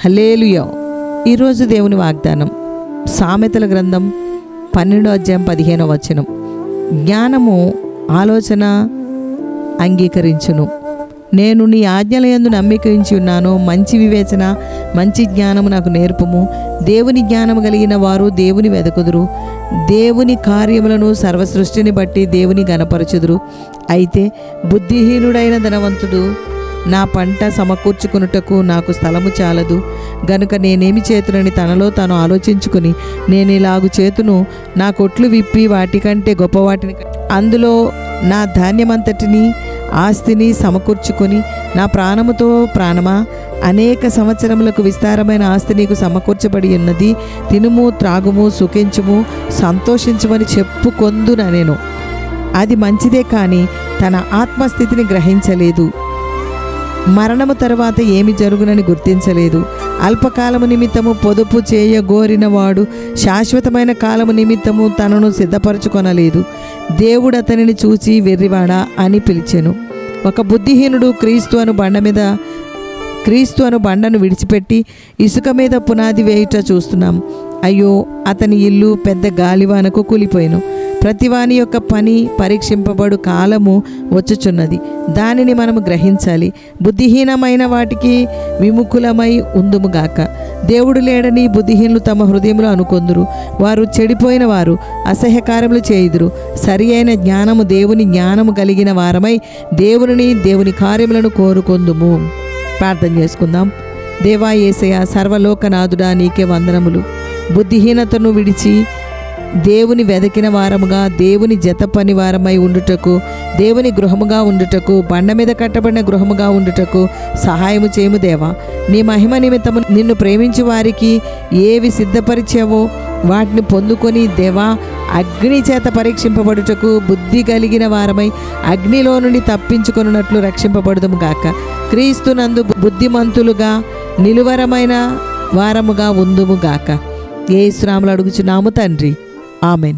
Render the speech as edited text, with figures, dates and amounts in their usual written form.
హల్లెలూయా. ఈరోజు దేవుని వాగ్దానం సామెతల గ్రంథం 12:15. జ్ఞానము ఆలోచన అంగీకరించును. నేను నీ ఆజ్ఞలయందు నమ్మిక ఉంచి ఉన్నాను. మంచి వివేచన మంచి జ్ఞానము నాకు నేర్పుము. దేవుని జ్ఞానము కలిగిన వారు దేవుని వెదకుదురు. దేవుని కార్యములను సర్వసృష్టిని బట్టి దేవుని గణపరచుదురు. అయితే బుద్ధిహీనుడైన ధనవంతుడు నా పంట సమకూర్చుకున్నటకు నాకు స్థలము చాలదు, గనుక నేనేమి చేతునని తనలో తాను ఆలోచించుకుని, నేను ఇలాగు చేతును, నా కొట్లు విప్పి వాటికంటే గొప్ప వాటిని అందులో నా ధాన్యమంతటిని ఆస్తిని సమకూర్చుకొని, నా ప్రాణముతో ప్రాణమా, అనేక సంవత్సరములకు విస్తారమైన ఆస్తి నీకు సమకూర్చబడి ఉన్నది, తినుము త్రాగుము సుఖించుము సంతోషించుమని చెప్పుకొందున నేను. అది మంచిదే కానీ తన ఆత్మస్థితిని గ్రహించలేదు, మరణము తర్వాత ఏమి జరుగునని గుర్తించలేదు. అల్పకాలము నిమిత్తము పొదుపు చేయగోరిన వాడు శాశ్వతమైన కాలము నిమిత్తము తనను సిద్ధపరచుకొనలేదు. దేవుడు అతనిని చూచి వెర్రివాడా అని పిలిచెను. ఒక బుద్ధిహీనుడు క్రీస్తు అను బండను విడిచిపెట్టి ఇసుక మీద పునాది వేయుట చూస్తున్నాం. అయ్యో, అతని ఇల్లు పెద్ద గాలివానకు కూలిపోయిను. ప్రతివాని యొక్క పని పరీక్షింపబడు కాలము వచ్చుచున్నది, దానిని మనము గ్రహించాలి. బుద్ధిహీనమైన వాటికి విముఖులమై ఉందుముగాక. దేవుడు లేడని బుద్ధిహీనులు తమ హృదయంలో అనుకొందురు. వారు చెడిపోయిన వారు, అసహ్యకార్యములు చేయుదురు. సరి అయిన జ్ఞానము దేవుని జ్ఞానము కలిగిన వారమై దేవుని కార్యములను కోరుకొందుము. ప్రార్థన చేసుకుందాం. దేవా యేసయ్య, సర్వలోకనాథుడా, నీకే వందనములు. బుద్ధిహీనతను విడిచి దేవుని వెదకిన వారముగా, దేవుని జత పని వారమై ఉండుటకు, దేవుని గృహముగా ఉండుటకు, బండ మీద కట్టబడిన గృహముగా ఉండుటకు సహాయము చేయము దేవా. నీ మహిమ నిమిత్తము నిన్ను ప్రేమించు వారికి ఏవి సిద్ధపరిచావో వాటిని పొందుకొని దేవా, అగ్ని చేత పరీక్షింపబడుటకు బుద్ధి కలిగిన వారమై అగ్నిలో నుండి తప్పించుకొనున్నట్లు రక్షింపబడుదుము గాక. క్రీస్తునందు బుద్ధిమంతులుగా నిలువరమైన వారముగా ఉందుము గాక. యేసు నామములో అడుగుచున్నాము తండ్రి, ఆమెన్.